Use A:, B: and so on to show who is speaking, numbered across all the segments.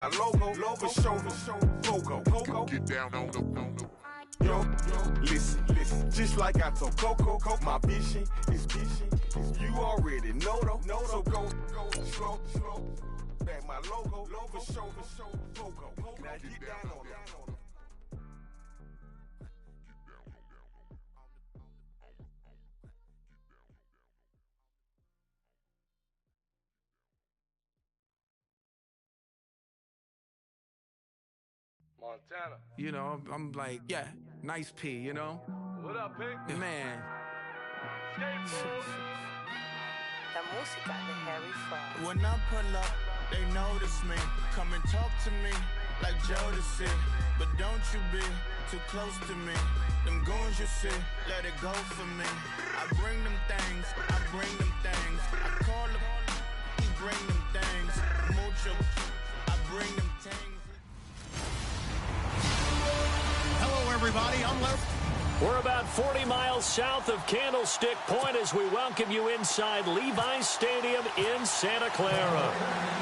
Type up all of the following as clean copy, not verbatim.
A: Logo, show, Coco. Get down on the. Yo, listen, just like I told Coco, my vision is you already know, so go, slow, back my logo, show, Coco. Now get down on it.
B: Montana.
C: You know, I'm like, yeah, nice P, you know?
B: What up, Pink?
C: Man.
D: La música de Harry Fraud.
E: When I pull up, they notice me. Come and talk to me like Jodeci. But don't you be too close to me. Them goons you see, let it go for me. I bring them things, I call them, he bring them things. Mucho, I bring them things.
F: Hello, everybody. I'm Les.
G: We're about 40 miles south of Candlestick Point as we welcome you inside Levi's Stadium in Santa Clara.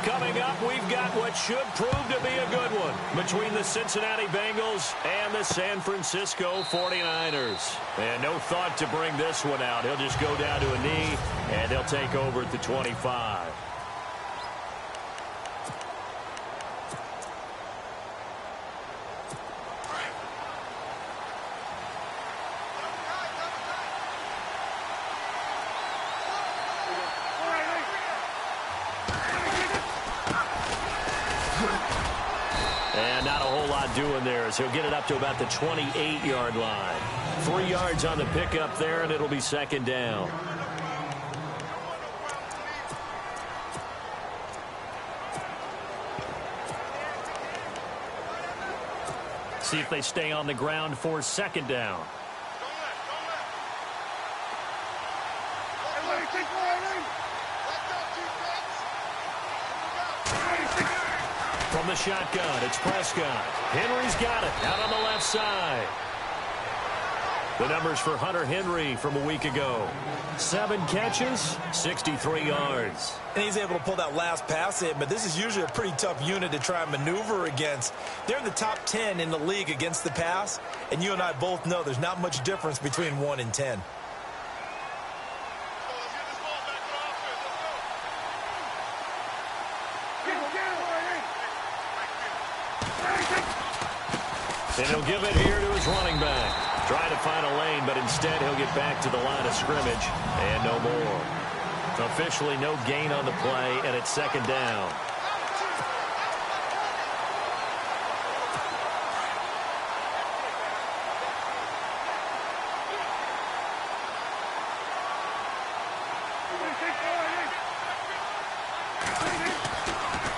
G: Coming up, we've got what should prove to be a good one between the Cincinnati Bengals and the San Francisco 49ers. And no thought to bring this one out. He'll just go down to a knee, and they'll take over at the 25. And not a whole lot doing there as he'll get it up to about the 28-yard line. 3 yards on the pickup there, and it'll be second down. See if they stay on the ground for second down. From the shotgun, it's Prescott. Henry's got it out on the left side. The numbers for Hunter Henry from a week ago. 7 catches, 63 yards.
H: And he's able to pull that last pass in, but this is usually a pretty tough unit to try and maneuver against. They're in the top 10 in the league against the pass, and you and I both know there's not much difference between 1 and 10.
G: And he'll give it here to his running back. Trying to find a lane, but instead he'll get back to the line of scrimmage. And no more. Officially no gain on the play, and it's second down.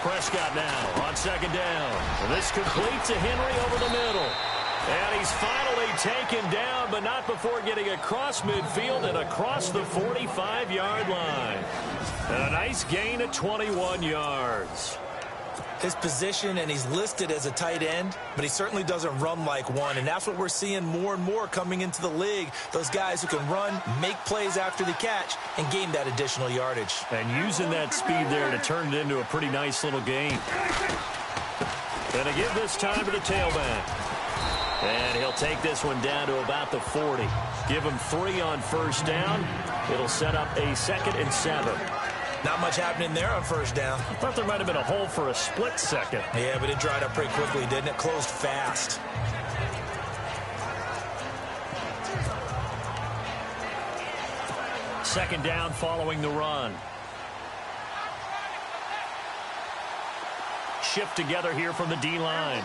G: Prescott now on second down. And this complete to Henry over the middle. And he's finally taken down, but not before getting across midfield and across the 45-yard line. And a nice gain of 21 yards.
H: His position, and he's listed as a tight end, but he certainly doesn't run like one, and that's what we're seeing more and more coming into the league. Those guys who can run, make plays after the catch, and gain that additional yardage.
G: And using that speed there to turn it into a pretty nice little game. And to give this time to the tailback. And he'll take this one down to about the 40. Give him 3 on first down. It'll set up a 2nd and 7.
H: Not much happening there on first down.
G: I thought there might have been a hole for a split second.
H: Yeah, but it dried up pretty quickly, didn't it? Closed fast.
G: Second down following the run. Shift together here from the D-line.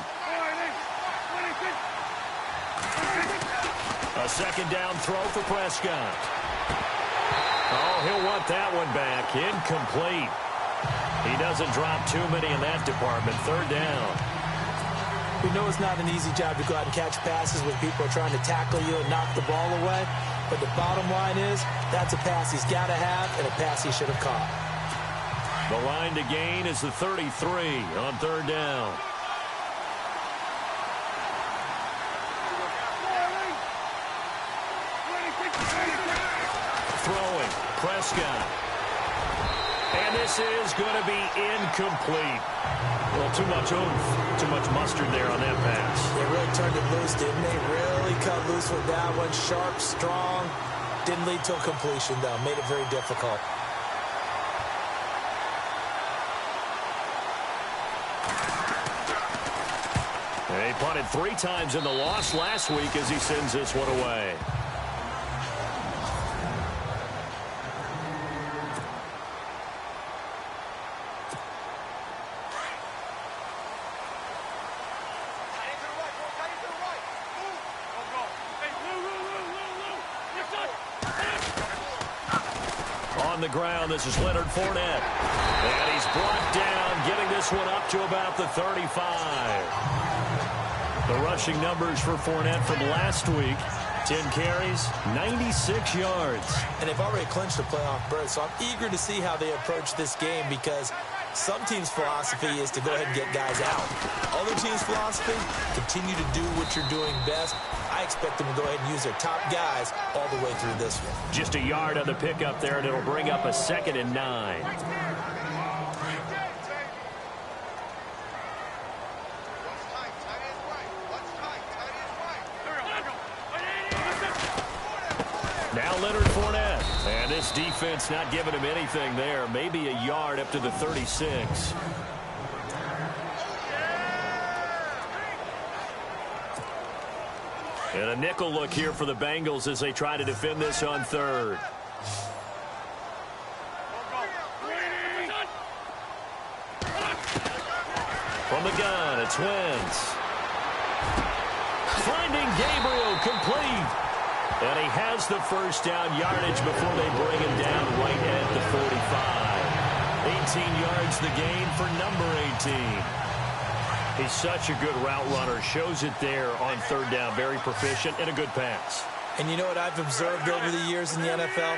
G: A second down throw for Prescott. Oh, he'll want that one back. Incomplete. He doesn't drop too many in that department. Third down.
H: We know it's not an easy job to go out and catch passes when people are trying to tackle you and knock the ball away. But the bottom line is, that's a pass he's got to have and a pass he should have caught.
G: The line to gain is the 33 on third down. Throwing, Prescott. And And this is going to be incomplete. Well, too much oomph, too much mustard there on that pass.
H: They really turned it loose, didn't they? Really cut loose with that one. Sharp, strong. Didn't lead to a completion, though. Made it very difficult.
G: He punted 3 times in the loss last week as he sends this one away. On the ground, this is Leonard Fournette. And he's brought down, getting this one up to about the 35. The rushing numbers for Fournette from last week, 10 carries, 96 yards.
H: And they've already clinched a playoff berth, so I'm eager to see how they approach this game because some teams' philosophy is to go ahead and get guys out. Other teams' philosophy, continue to do what you're doing best. I expect them to go ahead and use their top guys all the way through this one.
G: Just a yard on the pickup there, and it'll bring up a 2nd and 9. Now Leonard Fournette, and this defense not giving him anything there. Maybe a yard up to the 36. And a nickel look here for the Bengals as they try to defend this on 3rd. From the gun, it's Wentz. Finding Gabriel, complete. And he has the first down yardage before they bring him down right at the 45. 18 yards the gain for number 18. He's such a good route runner. Shows it there on 3rd down. Very proficient and a good pass.
H: And you know what I've observed over the years in the NFL?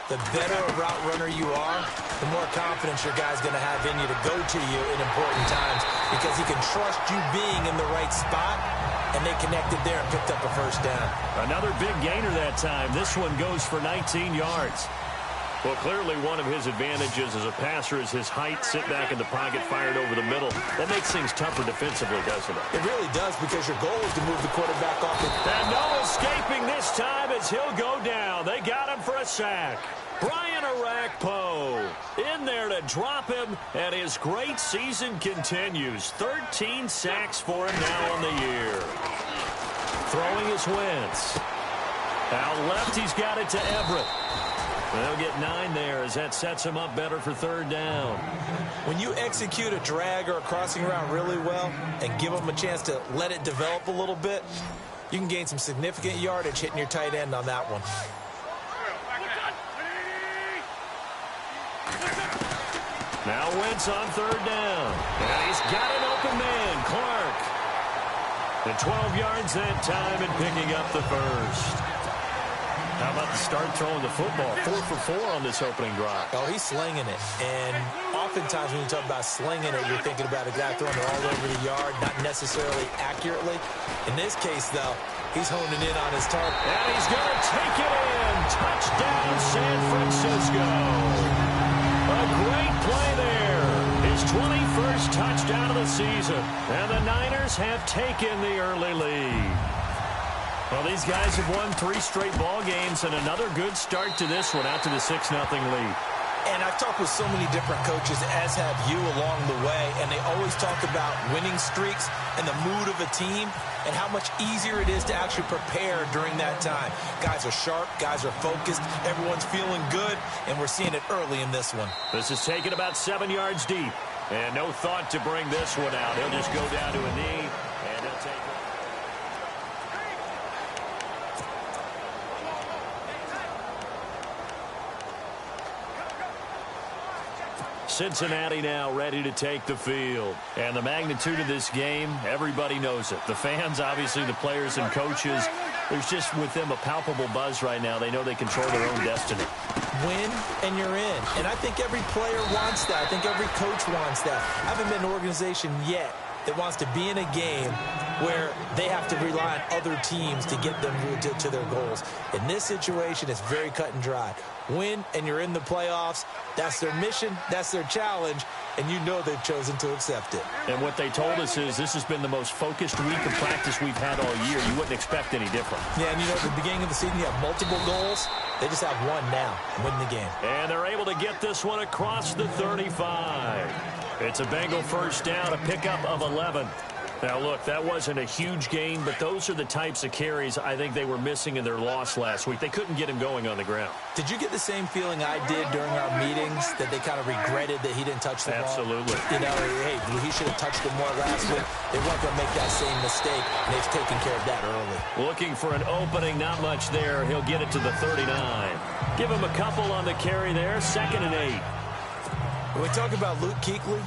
H: The better a route runner you are, the more confidence your guy's going to have in you to go to you in important times because he can trust you being in the right spot, and they connected there and picked up a first down.
G: Another big gainer that time. This one goes for 19 yards. Well, clearly one of his advantages as a passer is his height, sit back in the pocket, fired over the middle. That makes things tougher defensively, doesn't it?
H: It really does because your goal is to move the quarterback off the...
G: And no escaping this time as he'll go down. They got him for a sack. Brian Arakpo in there to drop him, and his great season continues. 13 sacks for him now on the year. Throwing his Wentz. Out left, he's got it to Everett. They'll get 9 there as that sets him up better for 3rd down.
H: When you execute a drag or a crossing route really well and give them a chance to let it develop a little bit, you can gain some significant yardage hitting your tight end on that one.
G: Now Wentz on 3rd down. And he's got an open man, Clark. And 12 yards that time and picking up the first. How about the start throwing the football? 4 for 4 on this opening drive.
H: Oh, he's slinging it. And oftentimes when you talk about slinging it, you're thinking about a guy throwing it all over the yard, not necessarily accurately. In this case, though, he's honing in on his target.
G: And he's going to take it in. Touchdown, San Francisco. A great play there. His 21st touchdown of the season. And the Niners have taken the early lead. Well, these guys have won 3 straight ball games and another good start to this one out to the 6-0 lead.
H: And I've talked with so many different coaches, as have you along the way, and they always talk about winning streaks and the mood of a team and how much easier it is to actually prepare during that time. Guys are sharp, guys are focused, everyone's feeling good, and we're seeing it early in this one.
G: This is taken about 7 yards deep, and no thought to bring this one out. He'll just go down to a knee, and he'll take it. Cincinnati now ready to take the field. And the magnitude of this game, everybody knows it. The fans, obviously, the players and coaches, there's just with them a palpable buzz right now. They know they control their own destiny.
H: Win, and you're in. And I think every player wants that. I think every coach wants that. I haven't been an organization yet that wants to be in a game where they have to rely on other teams to get them to their goals. In this situation, it's very cut and dry. win, and you're in the playoffs. That's their mission, that's their challenge, and you know they've chosen to accept it.
G: And what they told us is this has been the most focused week of practice we've had all year. You wouldn't expect any different.
H: Yeah, and you know, at the beginning of the season, you have multiple goals. They just have one now, win the game.
G: And they're able to get this one across the 35. It's a Bengal first down, a pickup of 11. Now, look, that wasn't a huge gain, but those are the types of carries I think they were missing in their loss last week. They couldn't get him going on the ground.
H: Did you get the same feeling I did during our meetings, that they kind of regretted that he didn't touch the ball?
G: Absolutely.
H: You know, hey, he should have touched it more last week. They weren't going to make that same mistake, and they've taken care of that early.
G: Looking for an opening, not much there. He'll get it to the 39. Give him a couple on the carry there, 2nd and 8.
H: When we talk about Luke Kuechly,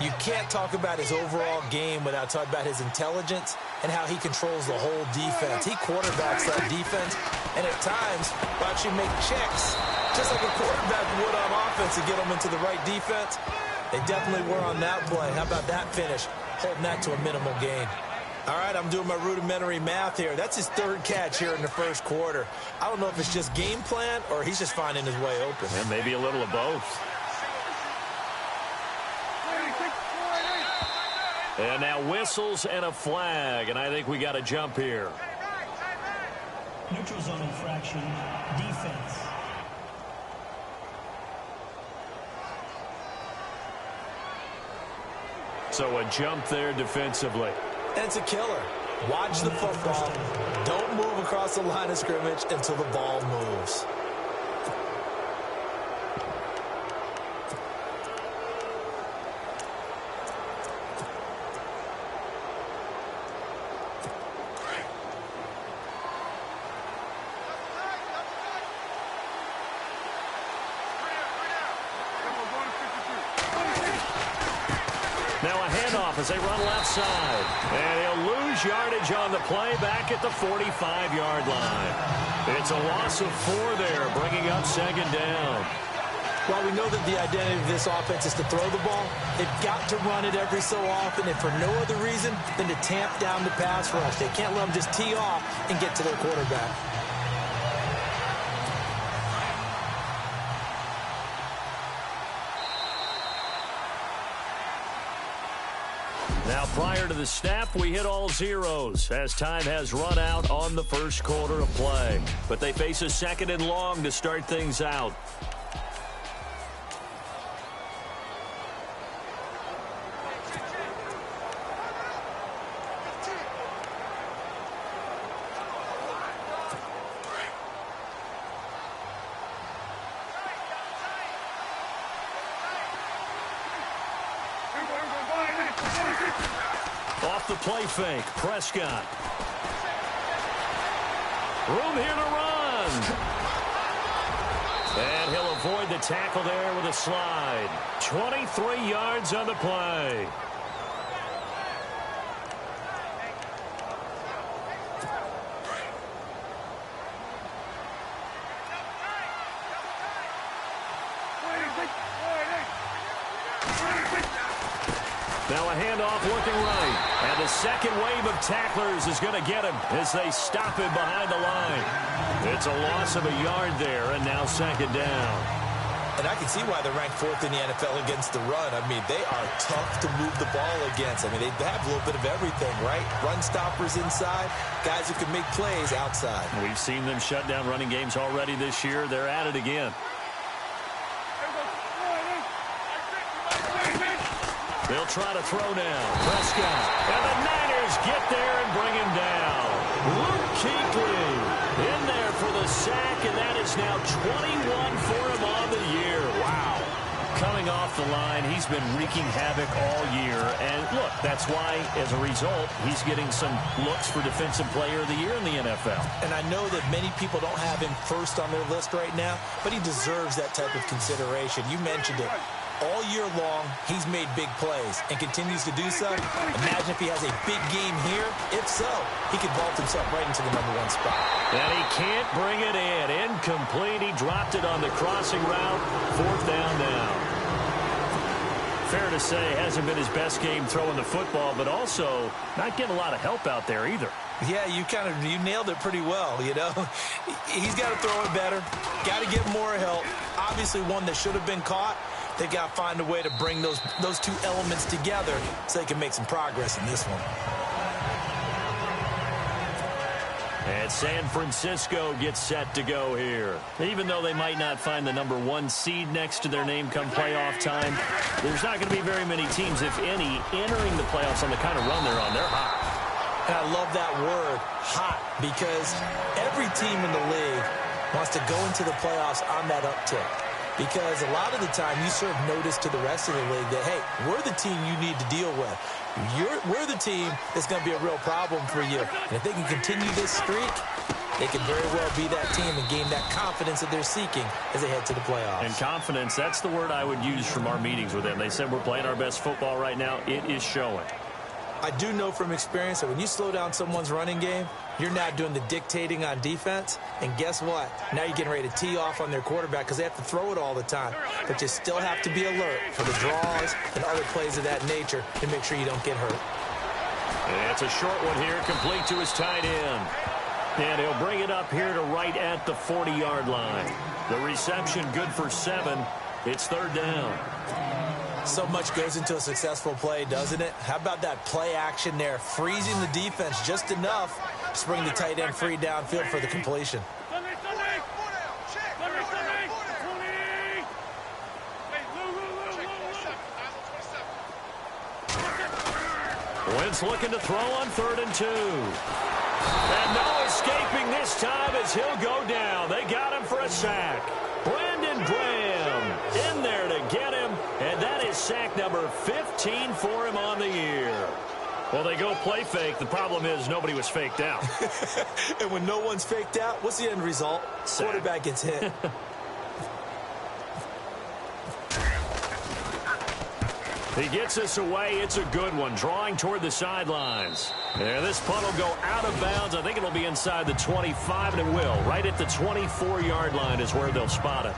H: you can't talk about his overall game without talking about his intelligence and how he controls the whole defense. He quarterbacks that defense, and at times will actually make checks, just like a quarterback would on offense, to get them into the right defense. They definitely were on that play. How about that finish, holding that to a minimal gain? All right, I'm doing my rudimentary math here. That's his 3rd catch here in the first quarter. I don't know if it's just game plan or he's just finding his way open.
G: And maybe a little of both. And now whistles and a flag, and I think we got a jump here.
I: Neutral zone infraction, defense.
G: So a jump there defensively.
H: And it's a killer. Watch the football. Don't move across the line of scrimmage until the ball moves.
G: Now a handoff as they run left side. And he'll lose yardage on the play back at the 45-yard line. It's a loss of 4 there, bringing up 2nd down.
H: While we know that the identity of this offense is to throw the ball, they've got to run it every so often, and for no other reason than to tamp down the pass rush. They can't let them just tee off and get to their quarterback.
G: Now, prior to the snap, we hit all zeros as time has run out on the first quarter of play. But they face a 2nd and long to start things out. Off the play fake, Prescott. Room here to run. And he'll avoid the tackle there with a slide. 23 yards on the play. Now a handoff looking right. And the second wave of tacklers is going to get him as they stop him behind the line. It's a loss of a yard there, and now 2nd down.
H: And I can see why they're ranked 4th in the NFL against the run. I mean, they are tough to move the ball against. I mean, they have a little bit of everything, right? Run stoppers inside, guys who can make plays outside.
G: We've seen them shut down running games already this year. They're at it again. They'll try to throw now. Prescott. And the Niners get there and bring him down. Luke Kuechly in there for the sack, and that is now 21 for him on the year. Wow. Coming off the line, he's been wreaking havoc all year. And look, that's why, as a result, he's getting some looks for Defensive Player of the Year in the NFL.
H: And I know that many people don't have him first on their list right now, but he deserves that type of consideration. You mentioned it. All year long, he's made big plays and continues to do so. Imagine if he has a big game here. If so, he could vault himself right into the #1 spot.
G: And he can't bring it in. Incomplete. He dropped it on the crossing route. 4th down now. Fair to say, hasn't been his best game throwing the football, but also not getting a lot of help out there either.
H: Yeah, you nailed it pretty well, you know. He's got to throw it better, got to get more help. Obviously one that should have been caught. They got to find a way to bring those two elements together so they can make some progress in this one.
G: And San Francisco gets set to go here. Even though they might not find the #1 seed next to their name come playoff time, there's not going to be very many teams, if any, entering the playoffs on the kind of run they're on. They're hot.
H: And I love that word, hot, because every team in the league wants to go into the playoffs on that uptick. Because a lot of the time you serve notice to the rest of the league that, hey, we're the team you need to deal with. We're the team that's going to be a real problem for you. And if they can continue this streak, they can very well be that team and gain that confidence that they're seeking as they head to the playoffs.
G: And confidence, that's the word I would use from our meetings with them. They said we're playing our best football right now. It is showing.
H: I do know from experience that when you slow down someone's running game, you're not doing the dictating on defense. And guess what? Now you're getting ready to tee off on their quarterback because they have to throw it all the time. But you still have to be alert for the draws and other plays of that nature to make sure you don't get hurt.
G: And it's a short one here, complete to his tight end. And he'll bring it up here to right at the 40-yard line. The reception good for 7. It's 3rd down.
H: So much goes into a successful play, doesn't it? How about that play action there, freezing the defense just enough to bring the tight end free downfield for the completion.
G: Wentz looking to throw on 3rd and 2. And no escaping this time as he'll go down. They got him for a sack. Brandon Graham in there to get him, and that is sack number 15 for him on the year. Well, they go play fake. The problem is nobody was faked out.
H: And when no one's faked out, what's the end result?
G: Sack.
H: Quarterback gets hit.
G: He gets this away. It's a good one. Drawing toward the sidelines. And this punt will go out of bounds. I think it'll be inside the 25, and it will. Right at the 24-yard line is where they'll spot it.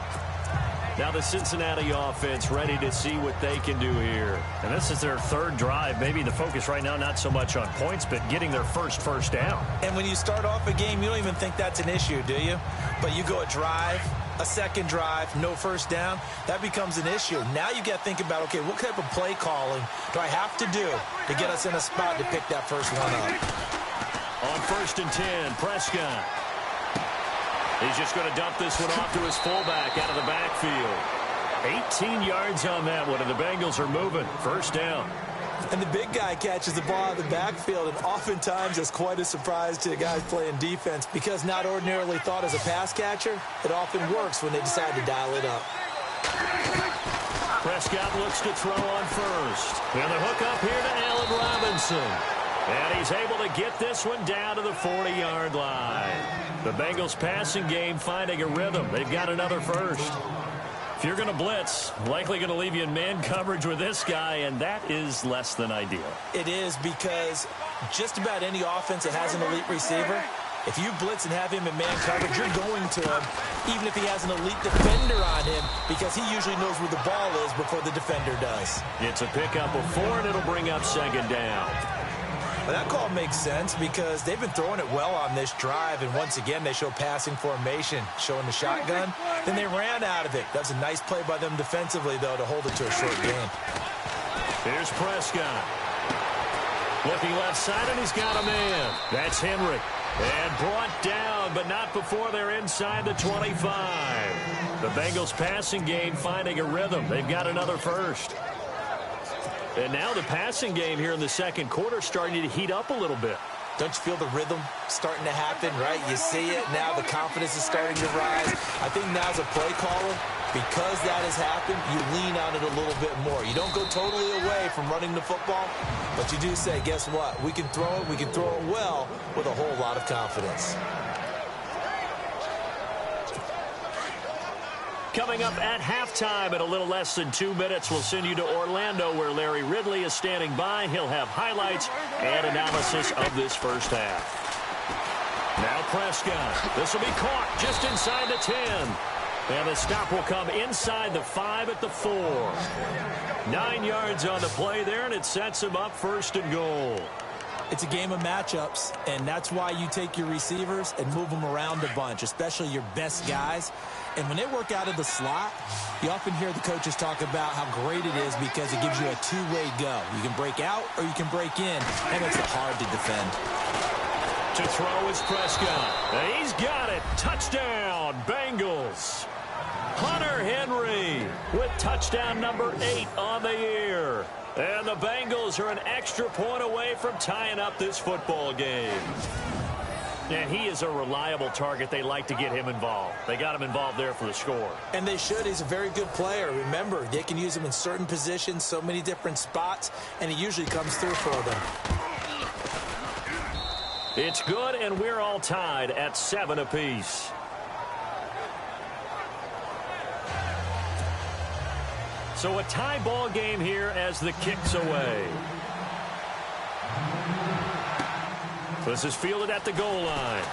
G: Now the Cincinnati offense ready to see what they can do here. And this is their 3rd drive. Maybe the focus right now not so much on points, but getting their first down.
H: And when you start off a game, you don't even think that's an issue, do you? But you go a drive, a second drive, no first down, that becomes an issue. Now you got to think about, okay, what type of play calling do I have to do to get us in a spot to pick that first one up?
G: On 1st and 10, Prescott. He's just going to dump this one off to his fullback out of the backfield. 18 yards on that one, and the Bengals are moving. 1st down.
H: And the big guy catches the ball out of the backfield, and oftentimes it's quite a surprise to the guys playing defense because not ordinarily thought as a pass catcher, it often works when they decide to dial it up.
G: Prescott looks to throw on 1st. And the hook up here to Allen Robinson. And he's able to get this one down to the 40-yard line. The Bengals passing game finding a rhythm. They've got another 1st. If you're going to blitz, likely going to leave you in man coverage with this guy, and that is less than ideal.
H: It is because just about any offense that has an elite receiver, if you blitz and have him in man coverage, you're going to him, even if he has an elite defender on him, because he usually knows where the ball is before the defender does.
G: It's a pickup of 4, and it'll bring up 2nd down.
H: Well, that call makes sense because they've been throwing it well on this drive, and once again they show passing formation, showing the shotgun. Then they ran out of it. That's a nice play by them defensively, though, to hold it to a short game.
G: Here's Prescott. Looking left side, and he's got a man. That's Henry. And brought down, but not before they're inside the 25. The Bengals passing game finding a rhythm. They've got another 1st. And now the passing game here in the 2nd quarter starting to heat up a little bit.
H: Don't you feel the rhythm starting to happen, right? You see it now. The confidence is starting to rise. I think now's a play caller. Because that has happened, you lean on it a little bit more. You don't go totally away from running the football, but you do say, guess what? We can throw it. We can throw it well with a whole lot of confidence.
G: Coming up at halftime in a little less than 2 minutes, we'll send you to Orlando where Larry Ridley is standing by. He'll have highlights and analysis of this first half. Now Prescott. This will be caught just inside the 10. And the stop will come inside the 5 at the 4. 9 yards on the play there, and it sets him up 1st and goal.
H: It's a game of matchups, and that's why you take your receivers and move them around a bunch, especially your best guys. And when they work out of the slot, you often hear the coaches talk about how great it is because it gives you a two-way go. You can break out or you can break in. That makes it hard to defend.
G: To throw is Prescott. He's got it. Touchdown, Bengals. Hunter Henry with touchdown number 8 on the year. And the Bengals are an extra point away from tying up this football game. And he is a reliable target. They like to get him involved. They got him involved there for the score.
H: And they should. He's a very good player. Remember, they can use him in certain positions, so many different spots, and he usually comes through for them.
G: It's good, and we're all tied at 7 apiece. So a tie ball game here as the kick's away. This is fielded at the goal line.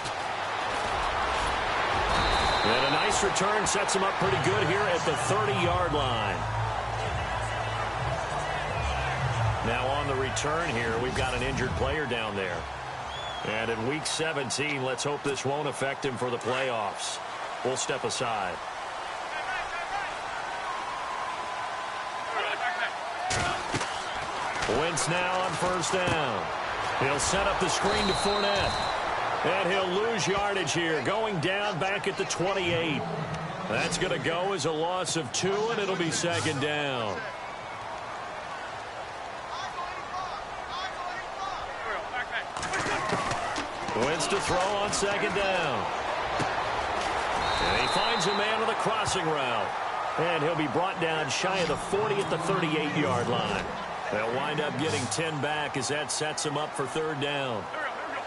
G: And a nice return sets him up pretty good here at the 30-yard line. Now on the return here, we've got an injured player down there. And in Week 17, let's hope this won't affect him for the playoffs. We'll step aside. Wentz now on first down. He'll set up the screen to Fournette. And he'll lose yardage here, going down back at the 28. That's going to go as a loss of 2, and it'll be second down. Wentz to throw on second down. And he finds a man with a crossing route. And he'll be brought down shy of the 40 at the 38-yard line. They'll wind up getting 10 back as that sets him up for third down.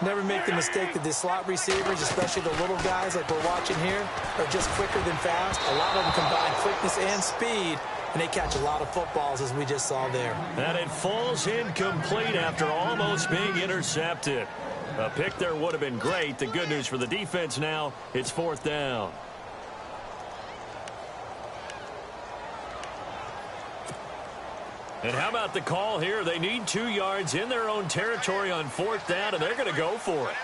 H: Never make the mistake that the slot receivers, especially the little guys like we're watching here, are just quicker than fast. A lot of them combine quickness and speed, and they catch a lot of footballs, as we just saw there.
G: And it falls incomplete after almost being intercepted. A pick there would have been great. The good news for the defense now, it's fourth down. And how about the call here? They need 2 yards in their own territory on fourth down, and they're going to go for it.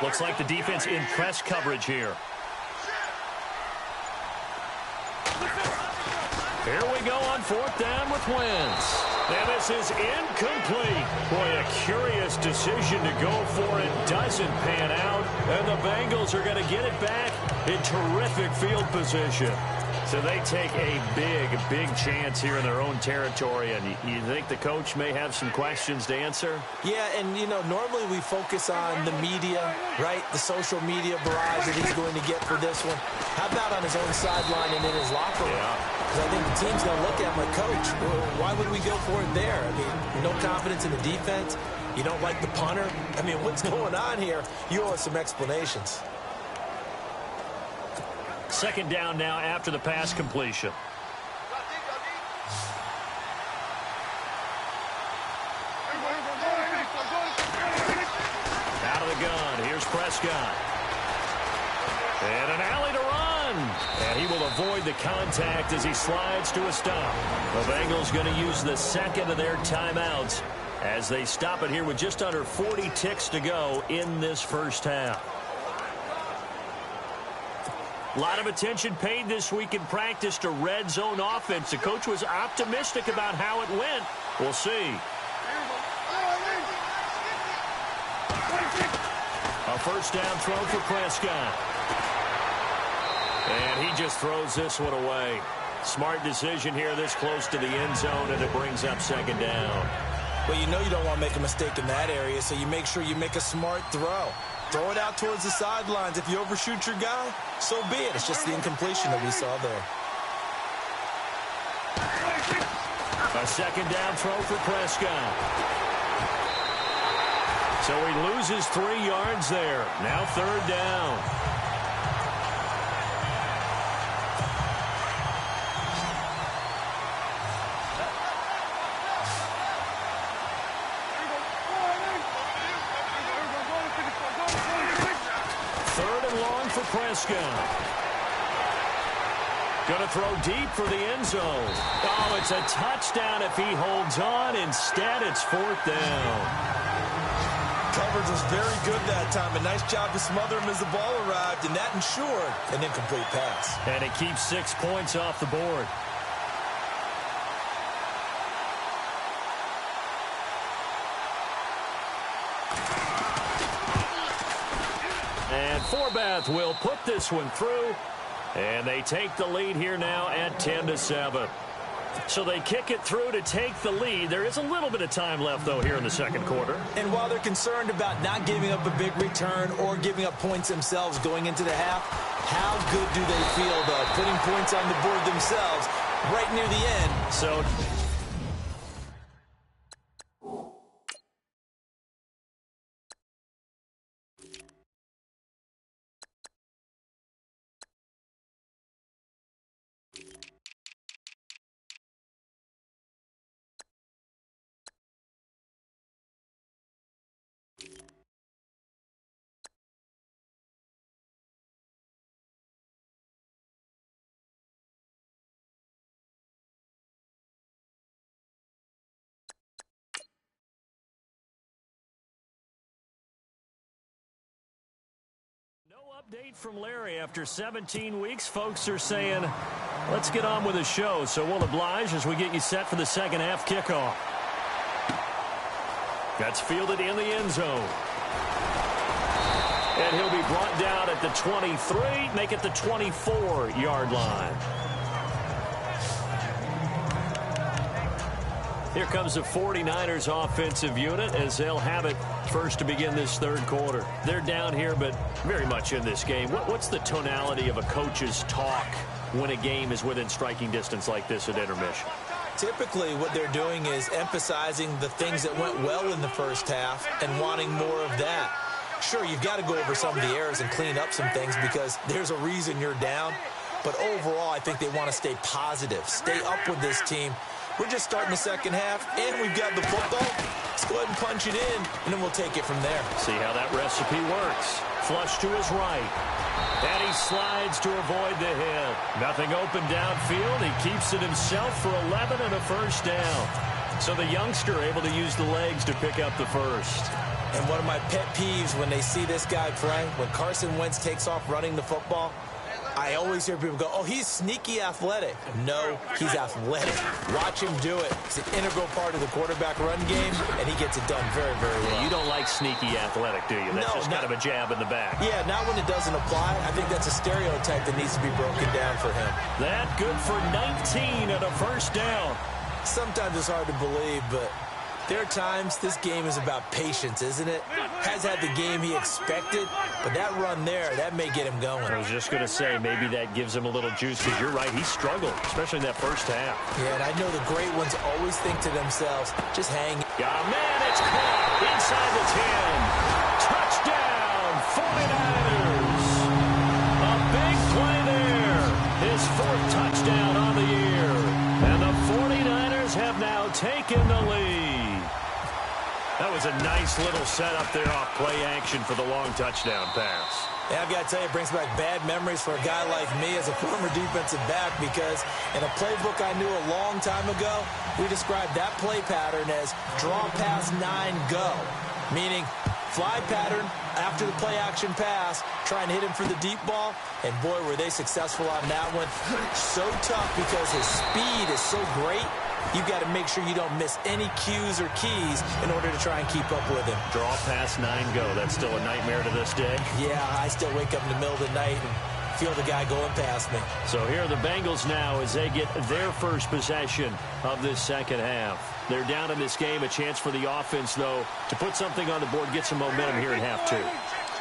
G: Looks like the defense in press coverage here. Here we go on fourth down with Wentz. And this is incomplete. Boy, a curious decision to go for it. Doesn't pan out. And the Bengals are going to get it back in terrific field position. So they take a big chance here in their own territory. And you think the coach may have some questions to answer?
H: Yeah, and, you know, normally we focus on the media, right? The social media barrage that he's going to get for this one. How about on his own sideline and in his locker room?
G: Yeah.
H: Because I think the team's going to look at him like, Coach, why would we go for it there? I mean, no confidence in the defense. You don't like the punter. I mean, what's going on here? You owe us some explanations.
G: Second down now after the pass completion. Out of the gun. Here's Prescott. And an alley to run. And he will avoid the contact as he slides to a stop. The Bengals going to use the second of their timeouts as they stop it here with just under 40 ticks to go in this first half. A lot of attention paid this week in practice to red zone offense. The coach was optimistic about how it went. We'll see. A first down throw for Prescott. And he just throws this one away. Smart decision here this close to the end zone, and it brings up second down.
H: Well, you know you don't want to make a mistake in that area, so you make sure you make a smart throw. Throw it out towards the sidelines. If you overshoot your guy, so be it. It's just the incompletion that we saw there.
G: A second down throw for Prescott. So he loses 3 yards there. Now third down. Prescott. Going to throw deep for the end zone. Oh, it's a touchdown if he holds on. Instead, it's fourth down.
H: Coverage was very good that time. A nice job to smother him as the ball arrived, and that ensured an incomplete pass.
G: And it keeps 6 points off the board. And Forbath will put this one through. And they take the lead here now at 10-7. So they kick it through to take the lead. There is a little bit of time left, though, here in the second quarter.
H: And while they're concerned about not giving up a big return or giving up points themselves going into the half, how good do they feel, though, putting points on the board themselves right near the end?
G: So update from Larry after 17 weeks. Folks are saying, let's get on with the show. So we'll oblige as we get you set for the second half kickoff. That's fielded in the end zone. And he'll be brought down at the 23, make it the 24-yard line. Here comes the 49ers offensive unit as they'll have it first to begin this third quarter. They're down here, but very much in this game. What's the tonality of a coach's talk when a game is within striking distance like this at intermission?
H: Typically, what they're doing is emphasizing the things that went well in the first half and wanting more of that. Sure, you've got to go over some of the errors and clean up some things because there's a reason you're down. But overall, I think they want to stay positive, stay up with this team. We're just starting the second half, and we've got the football. Let's go ahead and punch it in, and then we'll take it from there.
G: See how that recipe works. Flush to his right. And he slides to avoid the hit. Nothing open downfield. He keeps it himself for 11 and a first down. So the youngster able to use the legs to pick up the first.
H: And one of my pet peeves when they see this guy play, when Carson Wentz takes off running the football, I always hear people go, oh, he's sneaky athletic. No, he's athletic. Watch him do it. It's an integral part of the quarterback run game, and he gets it done very, very well.
G: You don't like sneaky athletic, do you? That's just kind of a jab in the back.
H: Yeah, not when it doesn't apply. I think that's a stereotype that needs to be broken down for him.
G: That good for 19 and a first down.
H: Sometimes it's hard to believe, but there are times this game is about patience, isn't it? Has had the game he expected, but that run there, that may get him going.
G: I was just going to say, maybe that gives him a little juice, because you're right, he struggled, especially in that first half.
H: Yeah, and I know the great ones always think to themselves, just hang.
G: Got a man, it's caught inside the 10. Touchdown, 49ers. A big play there. His fourth touchdown on the year. And the 49ers have now taken the lead. That was a nice little setup there off play action for the long touchdown pass.
H: Yeah, I've got to tell you, it brings back bad memories for a guy like me as a former defensive back, because in a playbook I knew a long time ago, we described that play pattern as draw pass 9 go, meaning fly pattern after the play action pass, try and hit him for the deep ball, and boy, were they successful on that one. So tough because his speed is so great. You've got to make sure you don't miss any cues or keys in order to try and keep up with him.
G: Draw pass 9 go. That's still a nightmare to this day.
H: Yeah, I still wake up in the middle of the night and feel the guy going past me.
G: So here are the Bengals now as they get their first possession of this second half. They're down in this game. A chance for the offense, though, to put something on the board, get some momentum here in half two.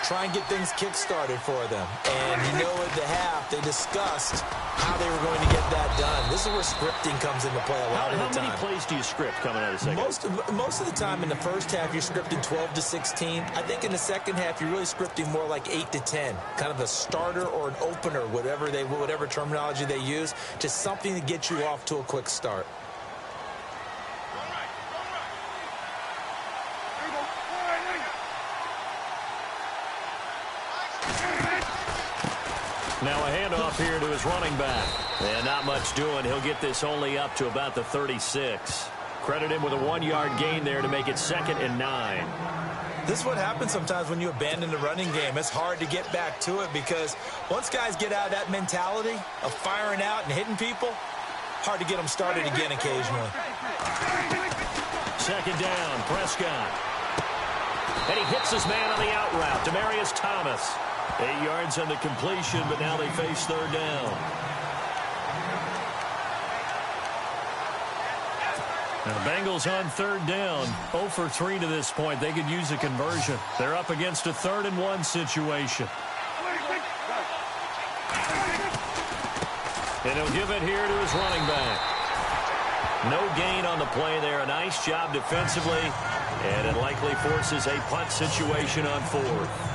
H: Try and get things kick-started for them. And you know at the half, they discussed how they were going to get that done. This is where scripting comes into play a lot of the time.
G: How many plays do you script coming out of the second?
H: Most of the time in the first half, you're scripting 12 to 16. I think in the second half, you're really scripting more like 8 to 10. Kind of a starter or an opener, whatever terminology they use, just something to get you off to a quick start.
G: Now a handoff here to his his running back. And not much doing. He'll get this only up to about the 36. Credit him with a 1-yard gain there to make it 2nd and 9.
H: This is what happens sometimes when you abandon the running game. It's hard to get back to it because once guys get out of that mentality of firing out and hitting people, hard to get them started again occasionally.
G: 2nd down, Prescott. And he hits his man on the out route, Demaryius Thomas. 8 yards on the completion, but now they face 3rd down. Now the Bengals on 3rd down, 0 for 3 to this point. They could use a conversion. They're up against a 3rd and 1 situation. And he'll give it here to his running back. No gain on the play there. A nice job defensively. And it likely forces a punt situation on 4th.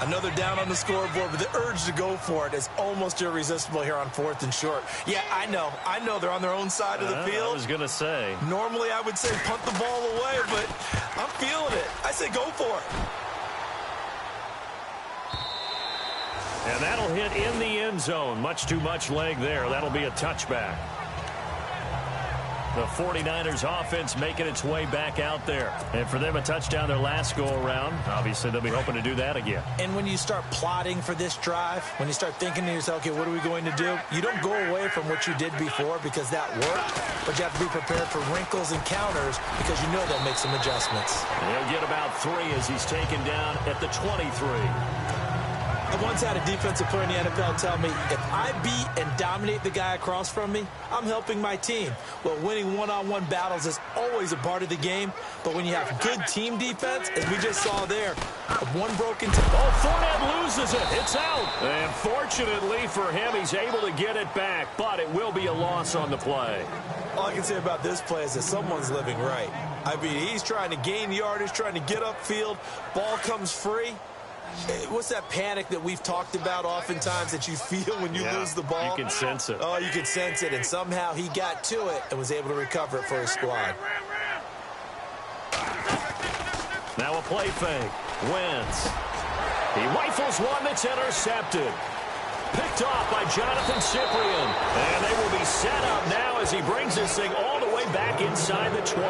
H: Another down on the scoreboard, but the urge to go for it is almost irresistible here on 4th and short. Yeah, I know they're on their own side of the field.
G: I was going to say.
H: Normally I would say punt the ball away, but I'm feeling it. I say go for it.
G: And that'll hit in the end zone. Much too much leg there. That'll be a touchback. The 49ers offense making its way back out there. And for them, a touchdown their last go-around. Obviously, they'll be hoping to do that again.
H: And when you start plotting for this drive, when you start thinking to yourself, okay, what are we going to do? You don't go away from what you did before because that worked, but you have to be prepared for wrinkles and counters because you know they'll make some adjustments.
G: And he'll get about 3 as he's taken down at the 23.
H: I once had a defensive player in the NFL tell me, if I beat and dominate the guy across from me, I'm helping my team. Well, winning one-on-one battles is always a part of the game, but when you have good team defense, as we just saw there, one broken team.
G: Oh, Fournette loses it. It's out. And fortunately for him, he's able to get it back, but it will be a loss on the play.
H: All I can say about this play is that someone's living right. I mean, he's trying to gain yardage, trying to get upfield. Ball comes free. What's that panic that we've talked about oftentimes that you feel when you lose the ball?
G: You can sense it.
H: Oh, you can sense it, and somehow he got to it and was able to recover it for his squad.
G: Now a play fake. Wentz. He rifles one that's intercepted. Picked off by Jonathan Cyprien. And they will be set up now as he brings this thing all the way back inside the 20.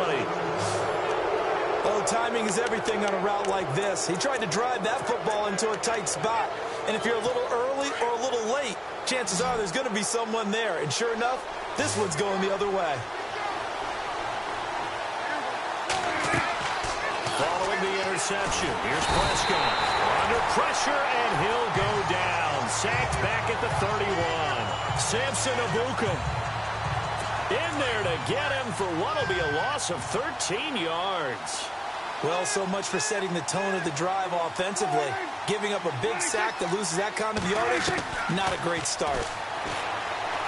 H: Oh, timing is everything on a route like this. He tried to drive that football into a tight spot. And if you're a little early or a little late, chances are there's going to be someone there. And sure enough, this one's going the other way.
G: Following the interception, here's Prescott. Under pressure, and he'll go down. Sacked back at the 31. Samson Abuka in there to get him for what will be a loss of 13 yards.
H: Well, so much for setting the tone of the drive offensively. Giving up a big sack that loses that kind of yardage, not a great start.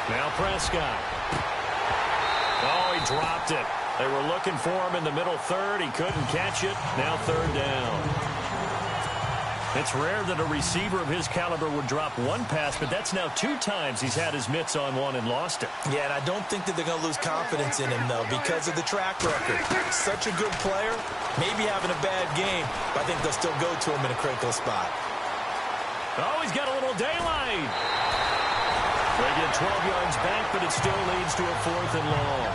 G: Now Prescott. Oh, he dropped it. They were looking for him in the middle third. He couldn't catch it. Now 3rd down. It's rare that a receiver of his caliber would drop one pass, but that's now 2 times he's had his mitts on one and lost it.
H: Yeah, and I don't think that they're going to lose confidence in him, though, because of the track record. Such a good player, maybe having a bad game, but I think they'll still go to him in a critical spot.
G: Oh, he's got a little daylight. They get 12 yards back, but it still leads to a 4th and long.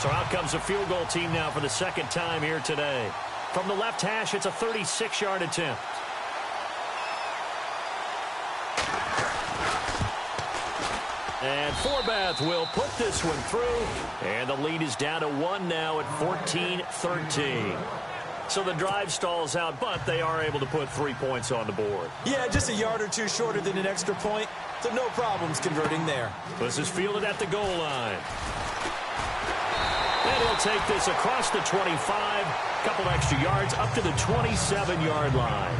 G: So out comes a field goal team now for the 2nd time here today. From the left hash, it's a 36-yard attempt. And Forbath will put this one through. And the lead is down to 1 now at 14-13. So the drive stalls out, but they are able to put 3 points on the board.
H: Yeah, just a yard or 2 shorter than an extra point. So no problems converting there.
G: This is fielded at the goal line. And he'll take this across the 25, couple extra yards up to the 27-yard line.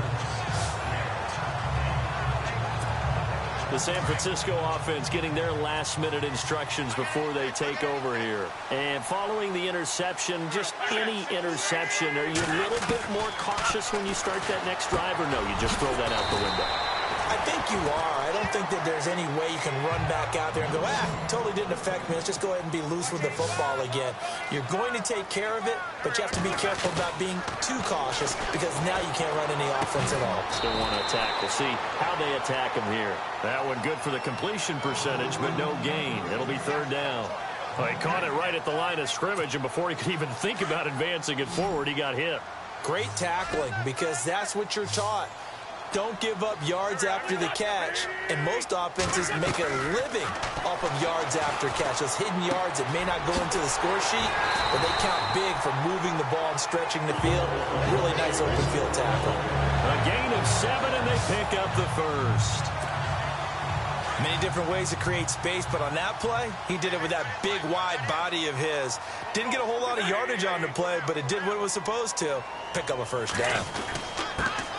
G: The San Francisco offense getting their last-minute instructions before they take over here. And following the interception, just any interception, are you a little bit more cautious when you start that next drive, or no, you just throw that out the window?
H: I think you are. I don't don't think that there's any way you can run back out there and go, totally didn't affect me. Let's just go ahead and be loose with the football again. You're going to take care of it, but you have to be careful about being too cautious because now you can't run any offense at all.
G: Still want to attack. We'll see how they attack him here. That one good for the completion percentage, but no gain. It'll be third down. Well, he caught it right at the line of scrimmage, and before he could even think about advancing it forward, he got hit.
H: Great tackling because that's what you're taught. Don't give up yards after the catch, and most offenses make a living off of yards after catch. Those hidden yards that may not go into the score sheet, but they count big for moving the ball and stretching the field. Really nice open field tackle.
G: A gain of 7, and they pick up the first.
H: Many different ways to create space, but on that play, he did it with that big, wide body of his. Didn't get a whole lot of yardage on the play, but it did what it was supposed to. Pick up a first down.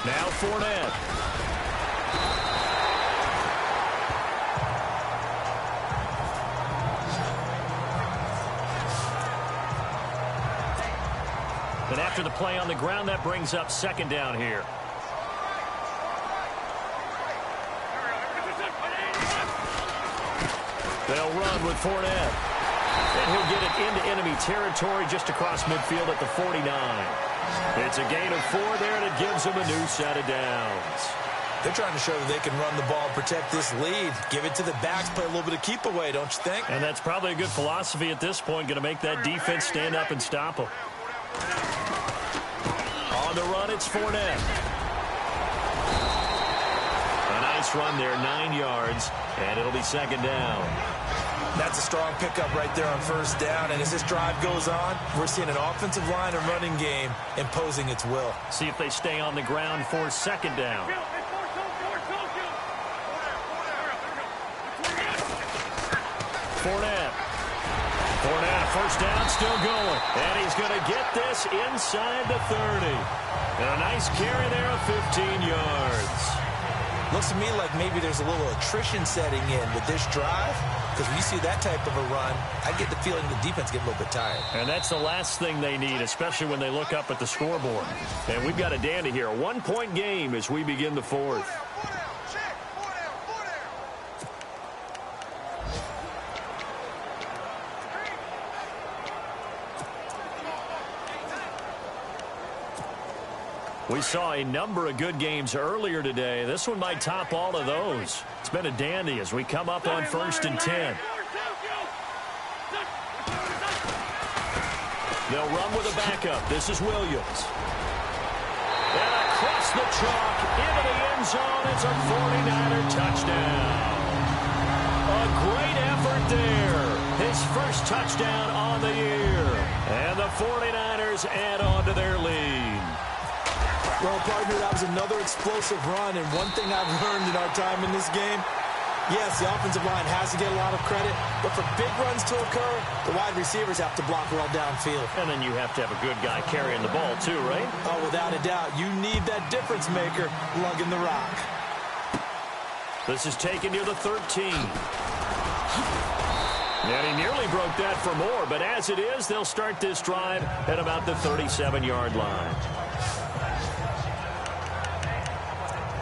G: Now Fournette. And after the play on the ground, that brings up second down here. They'll run with Fournette. And he'll get it into enemy territory just across midfield at the 49. It's a gain of 4 there, and it gives them a new set of downs.
H: They're trying to show that they can run the ball and protect this lead. Give it to the backs, play a little bit of keep away, don't you think?
G: And that's probably a good philosophy at this point, going to make that defense stand up and stop them. On the run, it's Fournette. A nice run there, 9 yards, and it'll be second down.
H: That's a strong pickup right there on first down. And as this drive goes on, we're seeing an offensive line and running game imposing its will.
G: See if they stay on the ground for second down. Fournette. Fournette, first down, still going. And he's going to get this inside the 30. And a nice carry there of 15 yards.
H: Looks to me like maybe there's a little attrition setting in with this drive. Because when you see that type of a run, I get the feeling the defense gets a little bit tired.
G: And that's the last thing they need, especially when they look up at the scoreboard. And we've got a dandy here. A 1-point game as we begin the fourth. We saw a number of good games earlier today. This one might top all of those. It's been a dandy as we come up on 1st and 10. They'll run with a backup. This is Williams. And across the chalk into the end zone. It's a 49er touchdown. A great effort there. His first touchdown on the year. And the 49ers add on to their lead.
H: Well, partner, that was another explosive run, and one thing I've learned in our time in this game, yes, the offensive line has to get a lot of credit, but for big runs to occur, the wide receivers have to block well downfield.
G: And then you have to have a good guy carrying the ball too, right?
H: Oh, without a doubt. You need that difference maker lugging the rock.
G: This is taken near the 13. And he nearly broke that for more, but as it is, they'll start this drive at about the 37-yard line.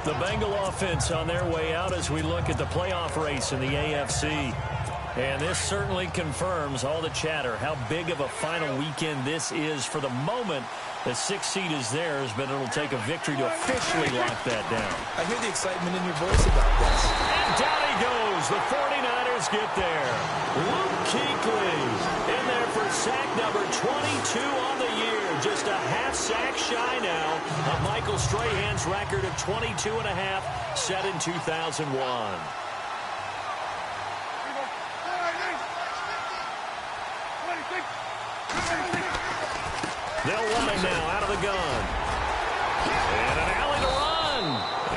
G: The Bengal offense on their way out as we look at the playoff race in the AFC. And this certainly confirms all the chatter, how big of a final weekend this is. For the moment, the 6th seed is theirs, but it'll take a victory to officially lock that down.
H: I hear the excitement in your voice about this.
G: And down he goes. The 49ers get there. Luke Kuechly in there for sack number 22 on the year. Just a half sack shy now of Michael Strahan's record of 22.5 set in 2001. They'll run him now out of the gun. And an alley to run.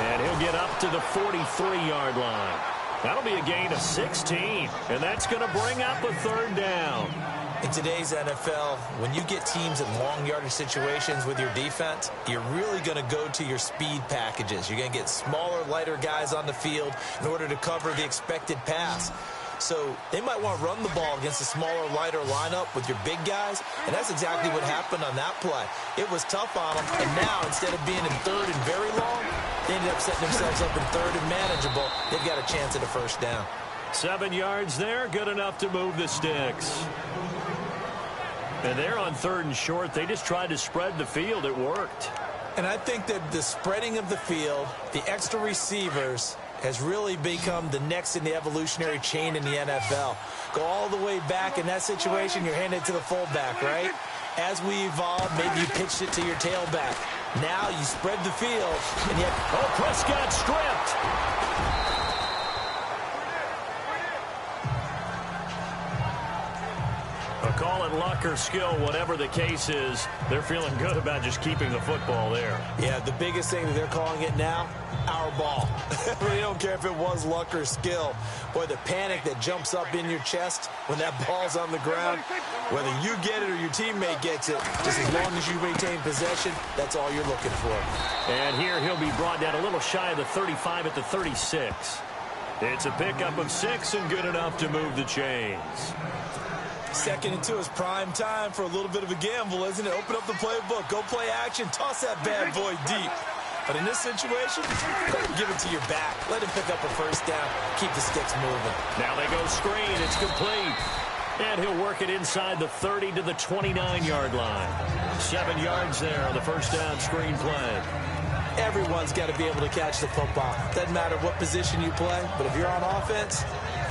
G: And he'll get up to the 43-yard line. That'll be a gain of 16. And that's going to bring up a third down.
H: In today's NFL, when you get teams in long yardage situations with your defense, you're really going to go to your speed packages. You're going to get smaller, lighter guys on the field in order to cover the expected pass. So they might want to run the ball against a smaller, lighter lineup with your big guys, and that's exactly what happened on that play. It was tough on them, and now instead of being in third and very long, They ended up setting themselves up in third and manageable. They've got a chance at a first down.
G: 7 yards there, good enough to move the sticks. And they're on third and short. They just tried to spread the field. It worked.
H: And I think that the spreading of the field, the extra receivers, has really become the next in the evolutionary chain in the NFL. Go all the way back in that situation, you're handed to the fullback, right? As we evolve, maybe you pitched it to your tailback. Now you spread the field, and yet...
G: Oh, Prescott stripped. Call it luck or skill, whatever the case is, they're feeling good about just keeping the football there.
H: Yeah, the biggest thing that they're calling it now, our ball. They don't care if it was luck or skill. Boy, the panic that jumps up in your chest when that ball's on the ground, whether you get it or your teammate gets it, just as long as you maintain possession, that's all you're looking for.
G: And here he'll be brought down a little shy of the 35 at the 36. It's a pickup of 6 and good enough to move the chains.
H: 2nd and 2 is prime time for a little bit of a gamble, isn't it? Open up the playbook, go play action, toss that bad boy deep. But in this situation, go ahead and give it to your back. Let him pick up a first down, keep the sticks moving.
G: Now they go screen, it's complete. And he'll work it inside the 30 to the 29-yard line. 7 yards there on the first down screen play.
H: Everyone's got to be able to catch the football. Doesn't matter what position you play, but if you're on offense,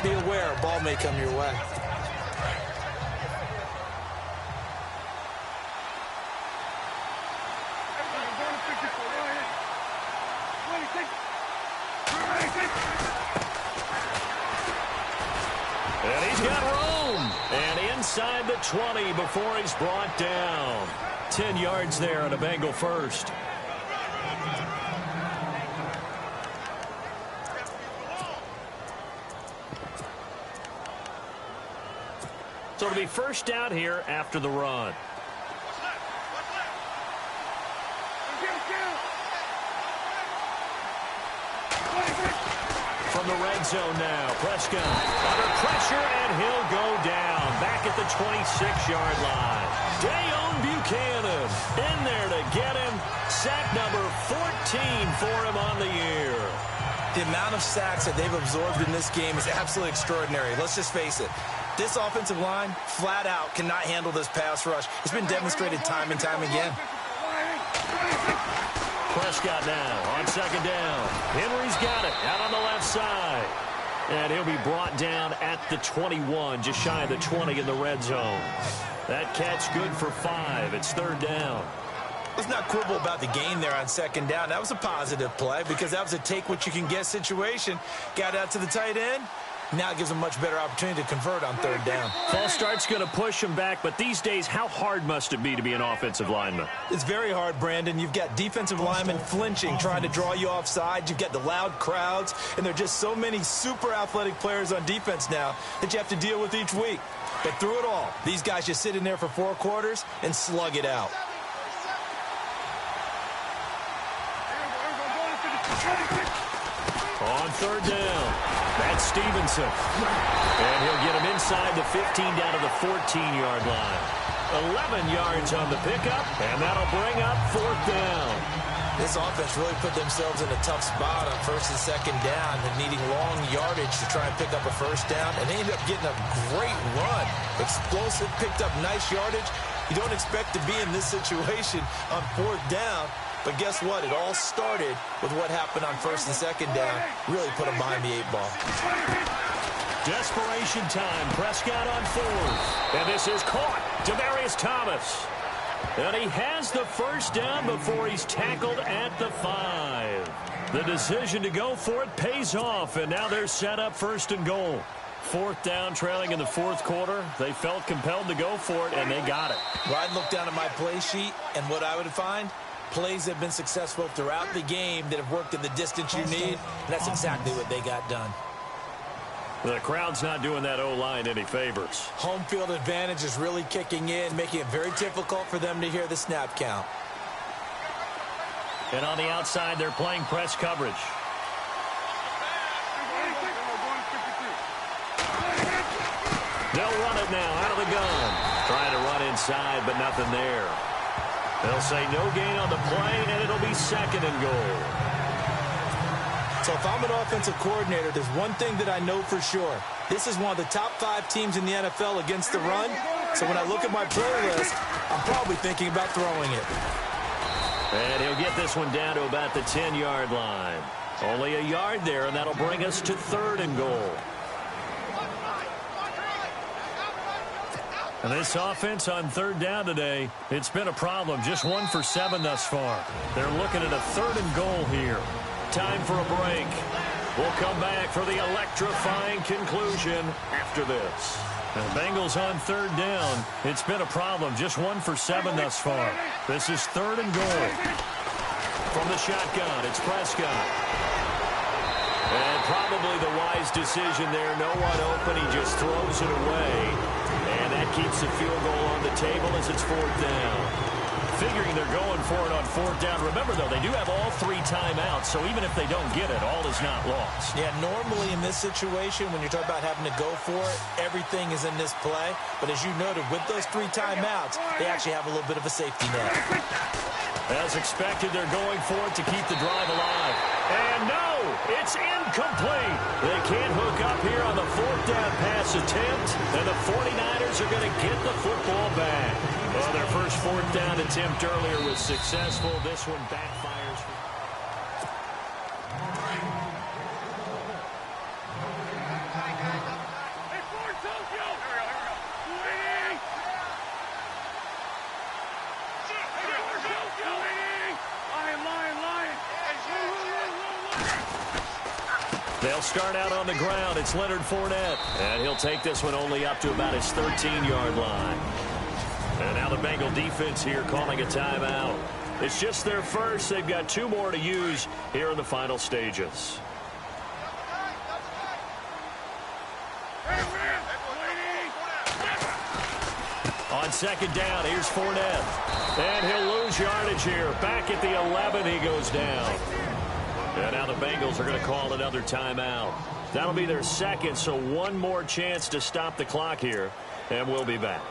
H: be aware a ball may come your way.
G: And he's got room. And inside the 20 before he's brought down. 10 yards there on a Bengal first. So it'll be first down here after the run. From the red zone now, Prescott under pressure, and he'll go down back at the 26-yard line. Dayon Buchanan in there to get him. Sack number 14 for him on the year.
H: The amount of sacks that they've absorbed in this game is absolutely extraordinary. Let's just face it. This offensive line, flat out, cannot handle this pass rush. It's been demonstrated time and time again.
G: Prescott now on second down. Henry's got it out on the left side. And he'll be brought down at the 21, just shy of the 20 in the red zone. That catch good for 5. It's third down.
H: Let's not quibble about the gain there on second down. That was a positive play because that was a take-what-you-can-get situation. Got out to the tight end. Now it gives them a much better opportunity to convert on third down.
G: False start's going to push him back, but these days, how hard must it be to be an offensive lineman?
H: It's very hard, Brandon. You've got defensive linemen flinching, trying to draw you offside. You've got the loud crowds, and there are just so many super athletic players on defense now that you have to deal with each week. But through it all, these guys just sit in there for 4 quarters and slug it out.
G: On third down, that's Stevenson. And he'll get him inside the 15 down to the 14-yard line. 11 yards on the pickup, and that'll bring up fourth down.
H: This offense really put themselves in a tough spot on first and second down and needing long yardage to try and pick up a first down, and they ended up getting a great run. Explosive, picked up nice yardage. You don't expect to be in this situation on fourth down. But guess what? It all started with what happened on first and second down. Really put them behind the 8 ball.
G: Desperation time. Prescott on fourth. And this is caught. Demaryius Thomas. And he has the first down before he's tackled at the 5. The decision to go for it pays off. And now they're set up first and goal. Fourth down, trailing in the fourth quarter. They felt compelled to go for it, and they got it.
H: Well, I'd look down at my play sheet, and what I would find, plays that have been successful throughout the game that have worked in the distance you need, and that's exactly what they got done.
G: The crowd's not doing that O-line any favors.
H: Home field advantage is really kicking in, making it very difficult for them to hear the snap count.
G: And on the outside, they're playing press coverage. They'll run it now out of the gun. Trying to run inside, but nothing there. They'll say no gain on the play, and it'll be second and goal.
H: So if I'm an offensive coordinator, there's one thing that I know for sure. This is one of the top 5 teams in the NFL against the run. So when I look at my play list, I'm probably thinking about throwing it.
G: And he'll get this one down to about the 10-yard line. Only a yard there, and that'll bring us to 3rd and goal. And this offense on 3rd down today, it's been a problem. Just 1 for 7 thus far. They're looking at a 3rd and goal here. Time for a break. We'll come back for the electrifying conclusion after this. The Bengals on 3rd down. It's been a problem. Just 1 for 7 thus far. This is 3rd and goal. From the shotgun, it's Prescott. And probably the wise decision there. No one open. He just throws it away. And that keeps the field goal on the table as it's 4th down. Figuring they're going for it on 4th down. Remember, though, they do have all 3 timeouts, so even if they don't get it, all is not lost.
H: Yeah, normally in this situation, when you're talking about having to go for it, everything is in this play. But as you noted, with those 3 timeouts, they actually have a little bit of a safety net.
G: As expected, they're going for it to keep the drive alive. And no, it's incomplete. They can't hook up here on the 4th down pass attempt, and the 49ers are going to get the football back. Well, their first 4th down attempt earlier was successful. This one backfires. They'll start out on the ground. It's Leonard Fournette. And he'll take this one only up to about his 13-yard line. And now the Bengal defense here calling a timeout. It's just their first. They've got 2 more to use here in the final stages. On 2nd down, here's Fournette. And he'll lose yardage here. Back at the 11, he goes down. And now the Bengals are going to call another timeout. That'll be their 2nd, so 1 more chance to stop the clock here. And we'll be back.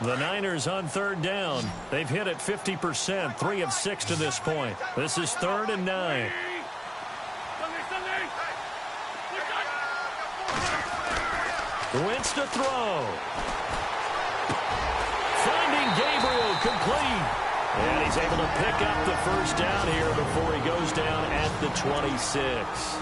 G: The Niners on 3rd down. They've hit it 50%, 3 of 6 to this point. This is 3rd and 9. Wentz to throw. Finding Gabriel complete. And he's able to pick up the first down here before he goes down at the 26.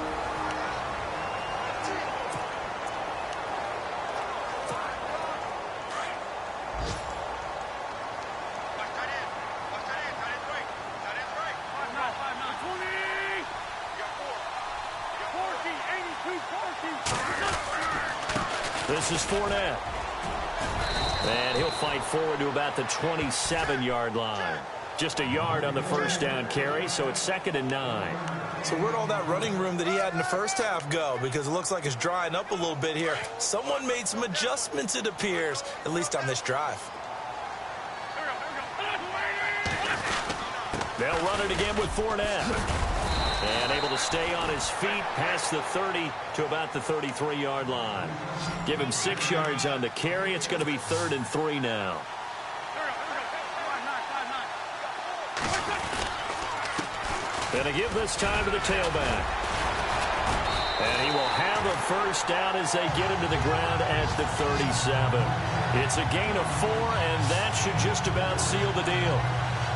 G: This is Fournette. And he'll fight forward to about the 27-yard line. Just a yard on the first down carry, so it's 2nd and 9.
H: So where'd all that running room that he had in the first half go? Because it looks like it's drying up a little bit here. Someone made some adjustments, it appears, at least on this drive.
G: They'll run it again with Fournette. And able to stay on his feet past the 30 to about the 33-yard line. Give him 6 yards on the carry. It's going to be 3rd and 3 now. And to give this time to the tailback. And he will have a first down as they get him to the ground at the 37. It's a gain of 4, and that should just about seal the deal.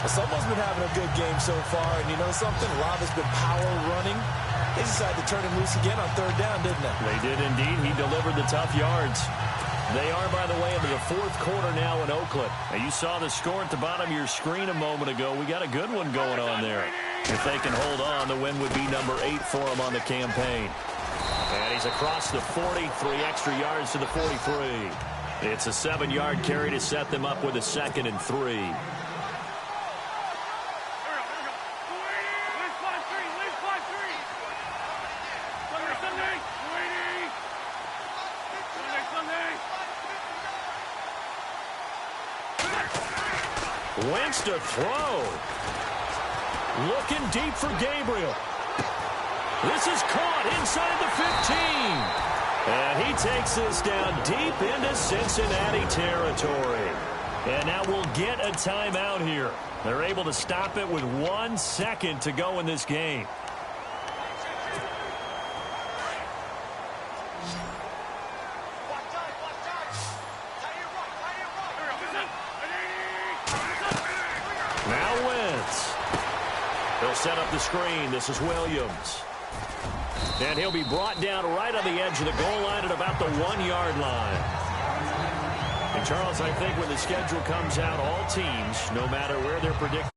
H: Someone's been having a good game so far, and you know something? A lot of it's been power running. They decided to turn him loose again on 3rd down, didn't they?
G: They did indeed. He delivered the tough yards. They are, by the way, into the 4th quarter now in Oakland. Now, you saw the score at the bottom of your screen a moment ago. We got a good one going on there. If they can hold on, the win would be number 8 for him on the campaign. And he's across the 40, 3 extra yards to the 43. It's a 7-yard carry to set them up with a 2nd and 3. Wentz to throw. Looking deep for Gabriel. This is caught inside the 15. And he takes this down deep into Cincinnati territory. And now we'll get a timeout here. They're able to stop it with 1 second to go in this game. Now Wentz. They'll set up the screen. This is Williams. And he'll be brought down right on the edge of the goal line at about the 1-yard line. And, Charles, I think when the schedule comes out, all teams, no matter where they're predicted,